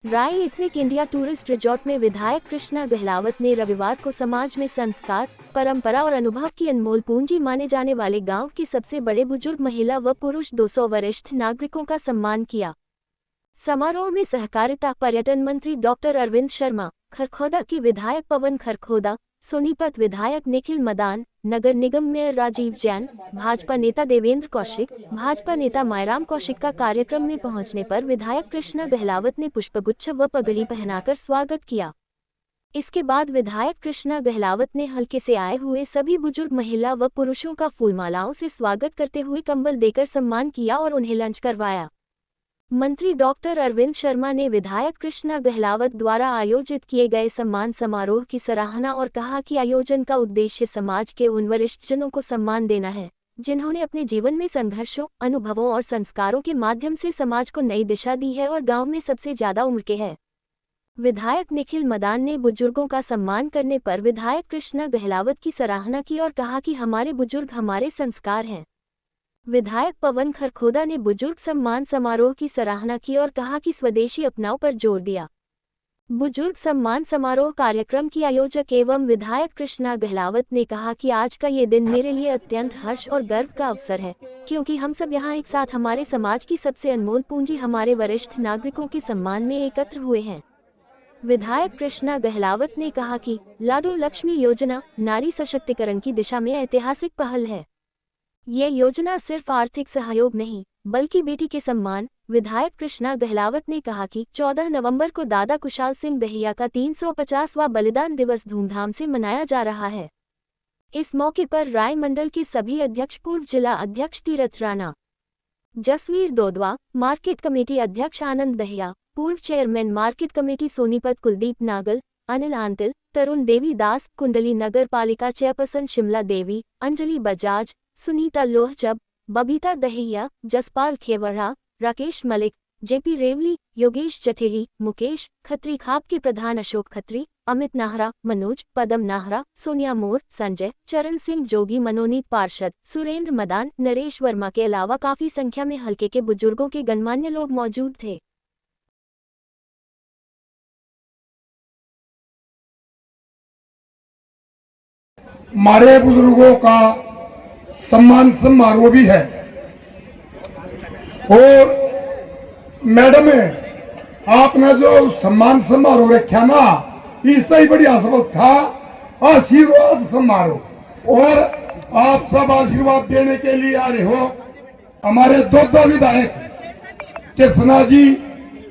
राय ethnic India tourist resort में विधायक कृष्णा गहलावत ने रविवार को समाज में संस्कार, परंपरा और अनुभव की अनमोल पूंजी माने जाने वाले गांव के सबसे बड़े बुजुर्ग महिला व पुरुष 200 वरिष्ठ नागरिकों का सम्मान किया। समारोह में सहकारिता पर्यटन मंत्री डॉक्टर अरविंद शर्मा, खरखोदा की विधायक पवन खरखोदा, सोनीपत विधायक निखिल मदान, नगर निगम मेयर राजीव जैन, भाजपा नेता देवेंद्र कौशिक, भाजपा नेता मायराम कौशिक का कार्यक्रम में पहुंचने पर विधायक कृष्णा गहलावत ने पुष्पगुच्छ व पगड़ी पहनाकर स्वागत किया। इसके बाद विधायक कृष्णा गहलावत ने हल्के से आए हुए सभी बुजुर्ग महिला व पुरुषों का फूलमालाओं से स्वागत करते हुए कंबल देकर सम्मान किया और उन्हें लंच करवाया। मंत्री डॉक्टर अरविंद शर्मा ने विधायक कृष्णा गहलावत द्वारा आयोजित किए गए सम्मान समारोह की सराहना और कहा कि आयोजन का उद्देश्य समाज के उन वरिष्ठ जनों को सम्मान देना है, जिन्होंने अपने जीवन में संघर्षों, अनुभवों और संस्कारों के माध्यम से समाज को नई दिशा दी है और गांव में सबसे ज्यादा उम्र के हैं। विधायक निखिल मदान ने बुजुर्गों का सम्मान करने पर विधायक कृष्णा गहलावत की सराहना की और कहा कि हमारे बुजुर्ग हमारे संस्कार हैं। विधायक पवन खरखोदा ने बुजुर्ग सम्मान समारोह की सराहना की और कहा कि स्वदेशी अपनाओ पर जोर दिया। बुजुर्ग सम्मान समारोह कार्यक्रम की आयोजक एवं विधायक कृष्णा गहलावत ने कहा कि आज का ये दिन मेरे लिए अत्यंत हर्ष और गर्व का अवसर है, क्योंकि हम सब यहाँ एक साथ हमारे समाज की सबसे अनमोल पूंजी हमारे वरिष्ठ नागरिकों के सम्मान में एकत्र हुए हैं। विधायक कृष्णा गहलावत ने कहा कि लाडू लक्ष्मी योजना नारी सशक्तिकरण की दिशा में ऐतिहासिक पहल है। ये योजना सिर्फ आर्थिक सहयोग नहीं, बल्कि बेटी के सम्मान। विधायक कृष्णा गहलावत ने कहा कि 14 नवंबर को दादा कुशाल सिंह दहिया का 350वां बलिदान दिवस धूमधाम से मनाया जा रहा है। इस मौके पर राय मंडल के सभी अध्यक्ष, पूर्व जिला अध्यक्ष तीरथ राणा, जसवीर दोदवा, मार्केट कमेटी अध्यक्ष आनंद दहिया, पूर्व chairman market committee Sonipat Kuldeep Nagal, Anil Antil, Tarun Devi Das, Kundli Nagar Palika chairperson Shimla Devi, Anjali Bajaj, Sunita Lohchab, Babita Dahiya, Jaspal Khevda, Rakesh Malik, JP Revli, Yogesh Jatheri, Mukesh Khatri खाप के प्रधान अशोक खत्री, अमित नाहरा, मनोज, पदम नाहरा, सोनिया मोर, संजय, चरण सिंह जोगी, मनोनीत पार्षद, सुरेंद्र मदान, नरेश वर्मा के अलावा काफी संख्या में हल्के के बुजुर्गों के गणमान्य लोग मौजूद थे। हमारे बुजुर्गों का सम्मान समारोह भी है और मैडम आपने जो सम्मान समारोह रखा ना, इससे ही बड़ी असफल था आशीर्वाद समारोह, और आप सब आशीर्वाद देने के लिए आ रहे हो। हमारे दो विधायक कृष्णा जी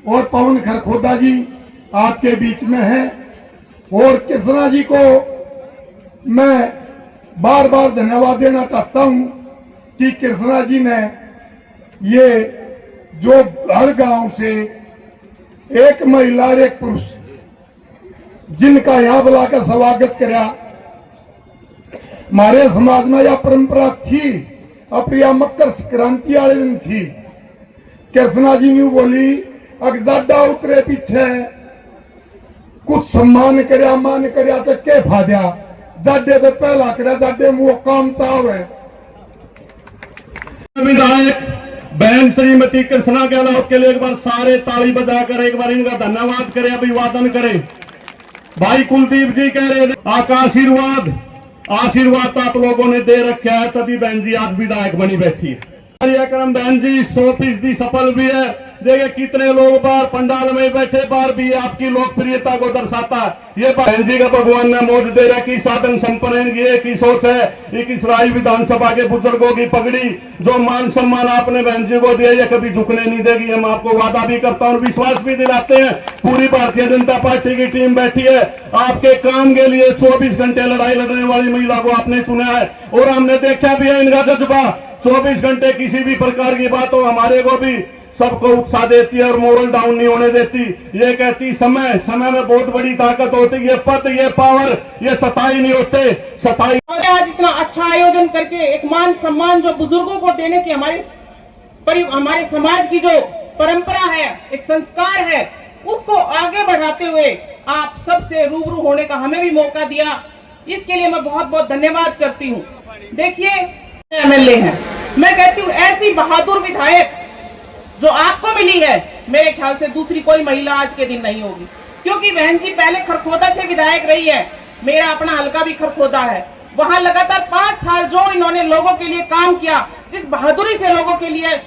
और पवन खरखोदा जी आपके बीच में हैं, और कृष्णा जी को मैं बार बार धन्यवाद देना चाहता हूं कि कृष्णा जी ने ये जो हर गांव से एक महिला और एक पुरुष जिनका यहाँ बुला कर स्वागत कराया। हमारे समाज में यह परंपरा थी, अप्रिया मकर संक्रांति वाले दिन थी। कृष्णा जी ने बोली अगजाडा उतरे पीछे कुछ सम्मान कराया, मान कराया तो क्या फायदा, जाडे तो पहला करा, जाडे मुंह काम तावे। विधायक बहन श्रीमती कृष्णा गहलावत के लिए एक बार सारे ताली बजाकर एक बार इनका धन्यवाद करें, अभिवादन करें। भाई कुलदीप जी कह रहे थे आशीर्वाद आप लोगों ने दे रखा है, तभी बहन जी आज विधायक बनी बैठी है। कार्यक्रम बहन जी 100% सफल भी है। देखिए कितने लोग बाहर पंडाल में बैठे, बाहर भी आपकी लोकप्रियता को दर्शाता है। ये बहन जी का भगवान ने मौज दे रहा कि साधन संपन्न की सोच है। इस राय विधानसभा के बुजुर्गों की पगड़ी जो मान सम्मान आपने बहन जी को दिया, ये कभी झुकने नहीं देगी। हम आपको वादा भी करता हूँ, विश्वास भी दिलाते हैं। पूरी भारतीय जनता पार्टी की टीम बैठी है आपके काम के लिए। 24 घंटे लड़ाई लड़ने वाली महिला को आपने चुना है और हमने देखा भी है इनका जज्बा। 24 घंटे किसी भी प्रकार की बात हो हमारे को भी सबको उत्साह देती है और मोरल डाउन नहीं होने देती। ये कहती समय में बहुत बड़ी ताकत होती है। ये पद, ये पावर, ये सताई नहीं होते, सताई। आज इतना अच्छा आयोजन करके एक मान सम्मान जो बुजुर्गों को देने की हमारे समाज की जो परंपरा है, एक संस्कार है, उसको आगे बढ़ाते हुए आप सबसे रूबरू होने का हमें भी मौका दिया। इसके लिए मैं बहुत बहुत धन्यवाद करती हूँ। देखिए एमएलए हैं, मैं कहती हूँ ऐसी बहादुर विधायक जो आपको मिली है मेरे ख्याल से दूसरी कोई महिला आज के दिन नहीं होगी, क्योंकि बहन जी पहले खरखोदा से विधायक रही है। मेरा अपना हल्का भी खरखोदा है। वहां लगातार 5 साल जो इन्होंने लोगों के लिए काम किया, जिस बहादुरी से लोगों के लिए,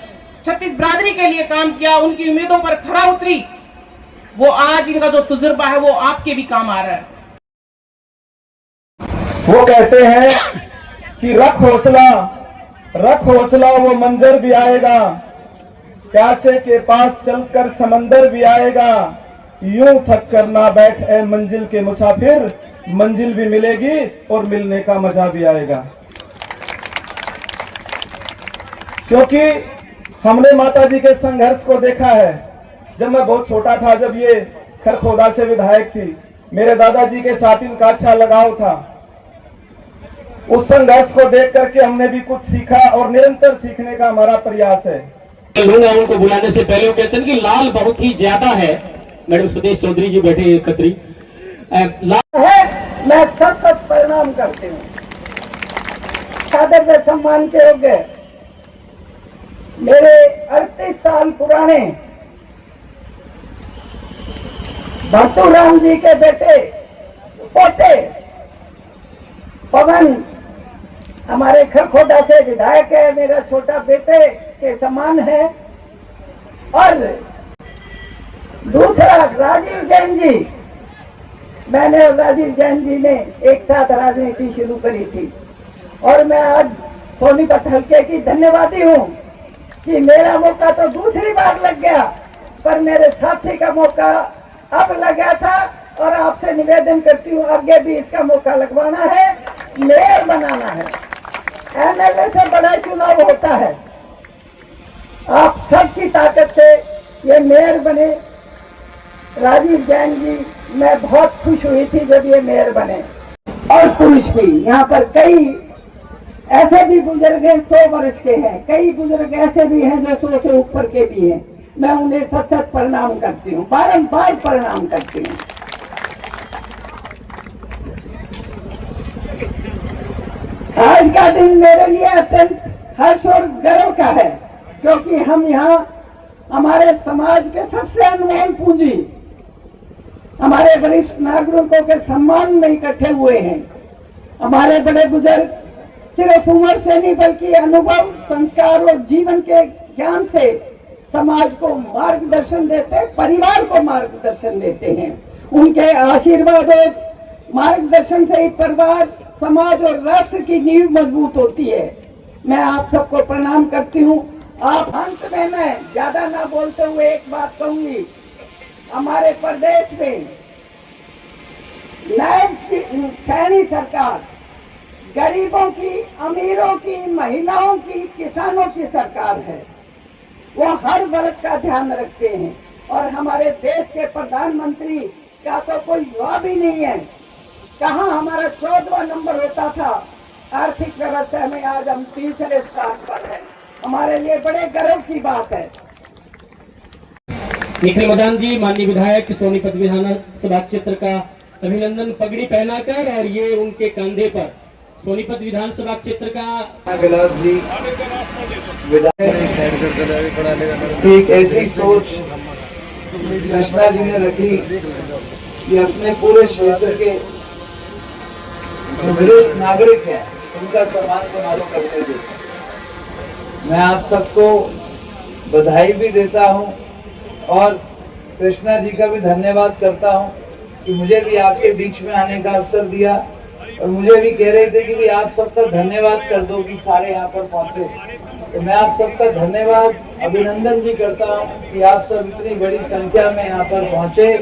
छत्तीस बिरादरी के लिए काम किया, उनकी उम्मीदों पर खरा उतरी, वो आज इनका जो तजुर्बा है वो आपके भी काम आ रहा है। वो कहते हैं कि रख हौसला वो मंजर भी आएगा, प्यासे के पास चलकर समंदर भी आएगा, यूं थक कर ना बैठ ए मंजिल के मुसाफिर, मंजिल भी मिलेगी और मिलने का मजा भी आएगा। क्योंकि हमने माता जी के संघर्ष को देखा है। जब मैं बहुत छोटा था, जब ये खरखोदा से विधायक थी, मेरे दादाजी के साथ इनका अच्छा लगाव था। उस संघर्ष को देख करके हमने भी कुछ सीखा और निरंतर सीखने का हमारा प्रयास है। उनको बुलाने से पहले वो कहते हैं कि लाल बहुत ही ज्यादा है। मैडम सुदेश चौधरी जी बैठे खत्री लाल है। मैं सतत प्रणाम करती हूँ। आदर व सम्मान के योग्य मेरे 38 साल पुराने भट्टूराम जी के बेटे पोते पवन हमारे खरखोदा से विधायक है, मेरा छोटा बेटे के समान है। और दूसरा राजीव जैन जी, मैंने और राजीव जैन जी ने एक साथ राजनीति शुरू करी थी और मैं आज सोनीपत हल्के की धन्यवादी हूँ कि मेरा मौका तो दूसरी बार लग गया, पर मेरे साथी का मौका अब लगा था और आपसे निवेदन करती हूँ आगे भी इसका मौका लगवाना है, मेयर बनाना है। एमएलए से बड़ा चुनाव होता है। आप सबकी ताकत से ये मेयर बने। राजीव जैन जी, मैं बहुत खुश हुई थी जब ये मेयर बने। और पुरुष भी यहाँ पर कई ऐसे भी बुजुर्ग हैं 100 वर्ष के हैं, कई बुजुर्ग ऐसे भी हैं जो 100 से ऊपर के भी हैं। मैं उन्हें सतत प्रणाम करती हूँ, बारंबार प्रणाम करती हूँ। आज का दिन मेरे लिए अत्यंत हर्ष और गर्व का है, क्योंकि हम यहाँ हमारे समाज के सबसे अनमोल पूंजी हमारे वरिष्ठ नागरिकों के सम्मान में इकट्ठे हुए हैं। हमारे बड़े बुजुर्ग सिर्फ उम्र से नहीं बल्कि अनुभव, संस्कार और जीवन के ज्ञान से समाज को मार्गदर्शन देते, परिवार को मार्गदर्शन देते हैं। उनके आशीर्वाद और मार्गदर्शन से ही परिवार, समाज और राष्ट्र की नींव मजबूत होती है। मैं आप सबको प्रणाम करती हूँ। आप अंत में मैं ज्यादा ना बोलते हुए एक बात कहूंगी। हमारे प्रदेश में नई सरकार गरीबों की, अमीरों की, महिलाओं की, किसानों की सरकार है। वो हर वर्ग का ध्यान रखते हैं और हमारे देश के प्रधानमंत्री का तो कोई जवाब ही नहीं है। कहाँ हमारा 14वां नंबर होता था आर्थिक व्यवस्था में, आज हम 3रे स्थान पर हैं। हमारे लिए बड़े गर्व की बात है। निखिल मदान जी, माननीय विधायक सोनीपत विधानसभा क्षेत्र का अभिनंदन पगड़ी पहनाकर, और ये उनके कंधे पर सोनीपत विधानसभा क्षेत्र का जी एक ऐसी सोच कृष्णा जी ने रखी कि अपने पूरे क्षेत्र के जो वरिष्ठ नागरिक हैं उनका सम्मान समारोह करते थे। मैं आप सबको बधाई भी देता हूं और कृष्णा जी का भी धन्यवाद करता हूं कि मुझे भी आपके बीच में आने का अवसर दिया, और मुझे भी कह रहे थे कि भी आप सबका धन्यवाद कर दो कि सारे यहाँ पर पहुंचे। तो मैं आप सबका धन्यवाद, अभिनंदन भी करता हूँ कि आप सब इतनी बड़ी संख्या में यहाँ पर पहुंचे।